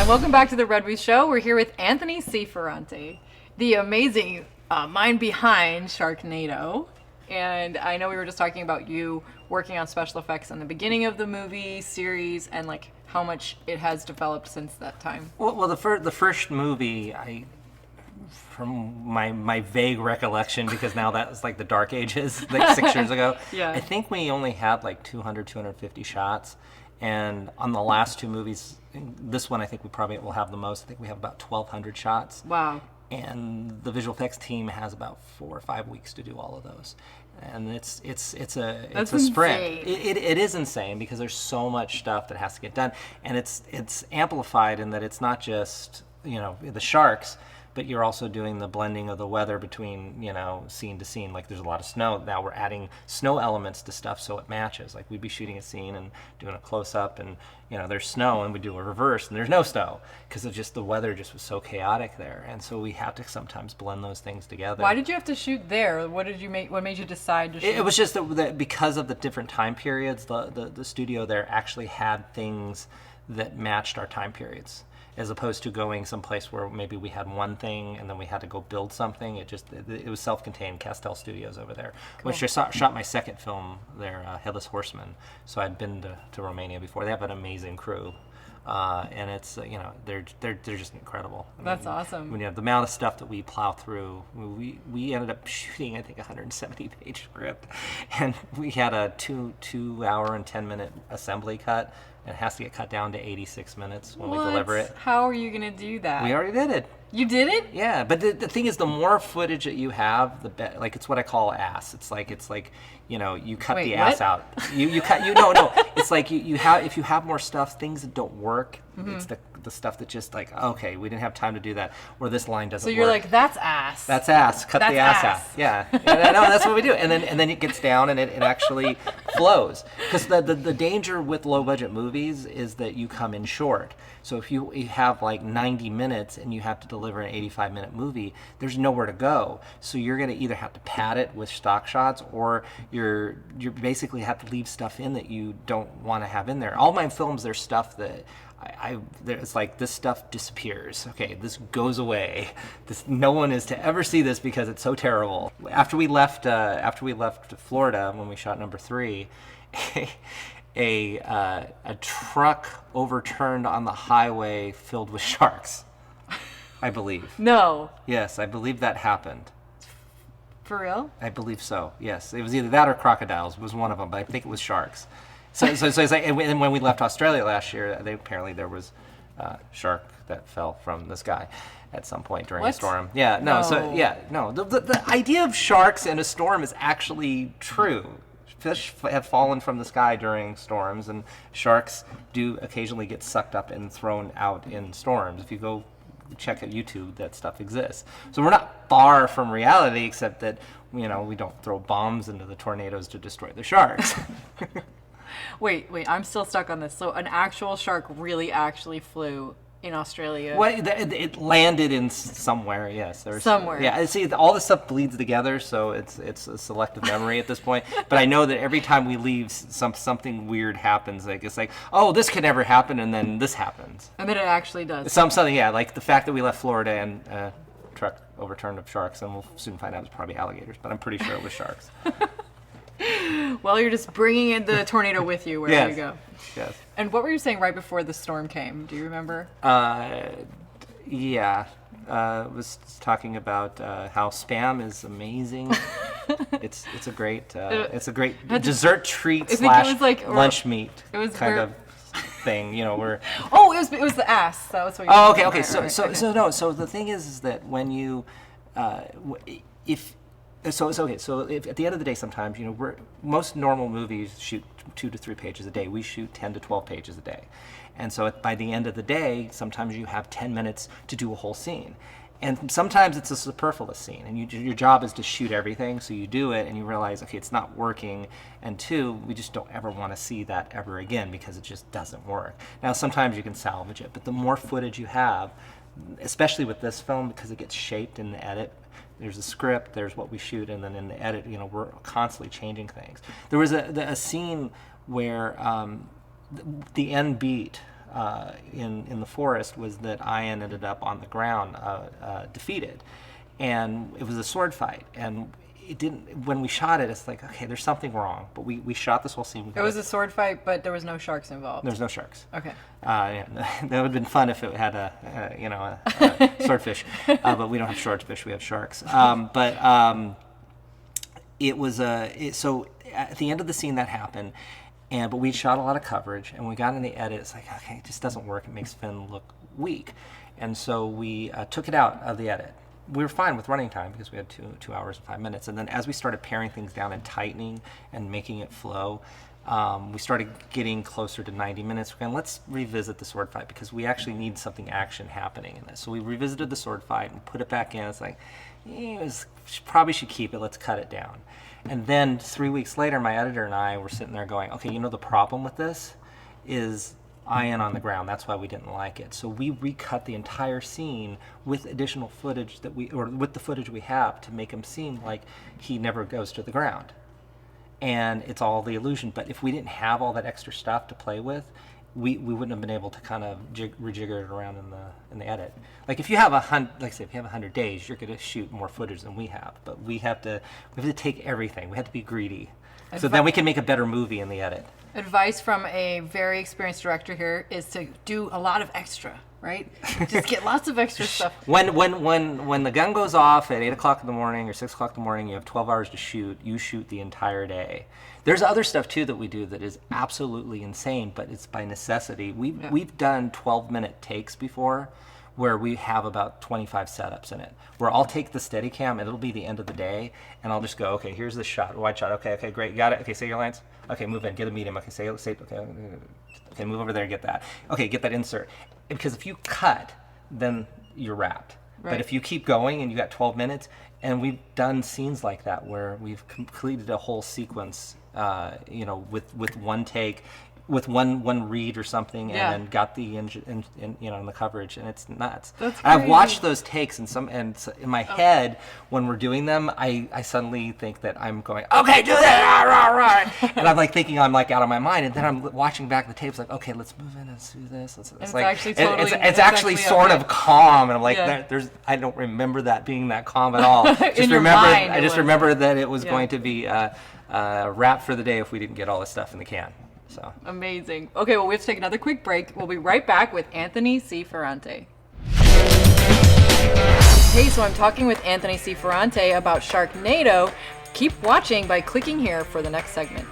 And welcome back to the Red Booth Show. We're here with Anthony C. Ferrante, the amazing mind behind Sharknado. And I know we were just talking about you working on special effects in the beginning of the movie series and like how much it has developed since that time. Well, the first movie, from my vague recollection, because now that was like the dark ages, like 6 years ago. Yeah. I think we only had like 250 shots. And on the last two movies, this one I think we probably will have the most. I think we have about 1,200 shots. Wow. And the visual effects team has about 4 or 5 weeks to do all of those. And it's a sprint. It is insane because there's so much stuff that has to get done, and it's amplified in that it's not just the sharks, but you're also doing the blending of the weather between scene to scene. Like there's a lot of snow now. We're adding snow elements to stuff so it matches. Like we'd be shooting a scene and doing a close up, and there's snow, and we do a reverse and there's no snow because of just the weather just was so chaotic there. And so we have to sometimes blend those things together. Why did you have to shoot there? What made you decide to shoot? It was just that because of the different time periods, the studio there actually had things that matched our time periods, as opposed to going someplace where maybe we had one thing and then we had to go build something. It was self-contained. Castel Studios over there, cool. Which I shot my second film there, Headless Horseman. So I'd been to Romania before. They have an amazing crew, and it's they're just incredible. That's awesome. When the amount of stuff that we plow through, we ended up shooting I think 170-page script, and we had a two hour and 10-minute assembly cut. It has to get cut down to 86 minutes when we deliver it. How are you going to do that? We already did it. You did it? Yeah, but the thing is, the more footage that you have, the better. Like it's what I call ass. It's like you cut the ass out. You cut no. It's like you have, if you have more stuff, things that don't work. Mm-hmm. It's the stuff that just like, okay, we didn't have time to do that, or this line doesn't work. So you're like, that's ass. That's ass. Cut the ass out. Yeah. No, that's what we do. And then it gets down and it actually flows. Because the danger with low budget movies is that you come in short. So if you have like 90 minutes and you have to deliver an 85-minute movie, there's nowhere to go. So you're going to either have to pad it with stock shots, or you basically have to leave stuff in that you don't want to have in there. All my films, there's stuff that it's like this stuff disappears. Okay, this goes away. No one is to ever see this because it's so terrible. After we left Florida when we shot number 3, a truck overturned on the highway filled with sharks, I believe. No. Yes, I believe that happened. For real? I believe so. Yes, it was either that or crocodiles. It was one of them, but I think it was sharks. So it's like, and when we left Australia last year, apparently there was a shark that fell from the sky at some point during a storm. Yeah, no. So yeah, no. The idea of sharks in a storm is actually true. Fish have fallen from the sky during storms, and sharks do occasionally get sucked up and thrown out in storms. If you go check at YouTube, that stuff exists. So we're not far from reality, except that we don't throw bombs into the tornadoes to destroy the sharks. Wait, I'm still stuck on this. So an actual shark really actually flew in Australia? Well, it landed in somewhere, yes. Somewhere. Yeah, see, all this stuff bleeds together, so it's a selective memory at this point. But I know that every time we leave, something weird happens. Like it's like, oh, this could never happen, and then this happens. And then it actually does. Something, yeah, like the fact that we left Florida and truck overturned of sharks, and we'll soon find out it's probably alligators, but I'm pretty sure it was sharks. Well, you're just bringing in the tornado with you wherever you go. Yes. And what were you saying right before the storm came? Do you remember? Yeah. Was talking about how Spam is amazing. It's a great dessert treat / lunch meat. It was kind of thing, where. Oh, it was the ass. That was what you. Oh, okay. Right. So the thing is that when you, if at the end of the day, sometimes most normal movies shoot 2 to 3 pages a day. We shoot 10 to 12 pages a day, and so by the end of the day, sometimes you have 10 minutes to do a whole scene, and sometimes it's a superfluous scene, and your job is to shoot everything. So you do it, and you realize, okay, it's not working, and 2, we just don't ever want to see that ever again because it just doesn't work. Now, sometimes you can salvage it, but the more footage you have, especially with this film, because it gets shaped in the edit. There's a script, there's what we shoot, and then in the edit, we're constantly changing things. There was a scene where the end beat, in the forest was that Ian ended up on the ground, defeated, and it was a sword fight. And it didn't. When we shot it, it's like, okay, there's something wrong. But we shot this whole scene. It was a sword fight, but there was no sharks involved. There's no sharks. Okay. Yeah, that would have been fun if it had a swordfish, but we don't have swordfish. We have sharks. It was so at the end of the scene that happened, but we shot a lot of coverage, and we got in the edit. It's like, okay, it just doesn't work. It makes Finn look weak, and so we took it out of the edit. We were fine with running time because we had 2 hours and 5 minutes. And then as we started paring things down and tightening and making it flow, we started getting closer to 90 minutes. We're going, let's revisit the sword fight because we actually need something action happening in this. So we revisited the sword fight and put it back in. It's like, probably should keep it. Let's cut it down. And then 3 weeks later, my editor and I were sitting there going, okay, the problem with this is Ian on the ground. That's why we didn't like it. So we recut the entire scene with additional footage with the footage we have to make him seem like he never goes to the ground. And it's all the illusion. But if we didn't have all that extra stuff to play with, we wouldn't have been able to kind of rejigger it around in the edit. Like if you have 100 days, you're going to shoot more footage than we have. But we have to take everything. We have to be greedy. So then we can make a better movie in the edit. Advice from a very experienced director here is to do a lot of extra, right? Just get lots of extra stuff. When the gun goes off at 8 o'clock in the morning or 6 o'clock in the morning, you have 12 hours to shoot. You shoot the entire day. There's other stuff too that we do that is absolutely insane, but it's by necessity. We've done 12-minute takes before, where we have about 25 setups in it, where I'll take the Steadicam and it'll be the end of the day, and I'll just go, okay, here's the shot, wide shot, okay, great, you got it, okay, say your lines, okay, move in, get a medium, okay, say, okay, move over there, get that, okay, get that insert. Because if you cut, then you're wrapped. Right. But if you keep going and you got 12 minutes, and we've done scenes like that where we've completed a whole sequence, with one take, with one read or something, and then got the in the coverage, and it's nuts. That's crazy. I've watched those takes, and in my head when we're doing them, I suddenly think that I'm going, okay, do that, and I'm like thinking I'm like out of my mind, and then I'm watching back the tapes like, okay, let's move in and do this. It's like it's actually sort of calm, and I'm like, I don't remember that being that calm at all. I just remember that it was going to be a wrap for the day if we didn't get all this stuff in the can. So. Amazing. Okay, well, we have to take another quick break. We'll be right back with Anthony C. Ferrante. Hey, so I'm talking with Anthony C. Ferrante about Sharknado. Keep watching by clicking here for the next segment.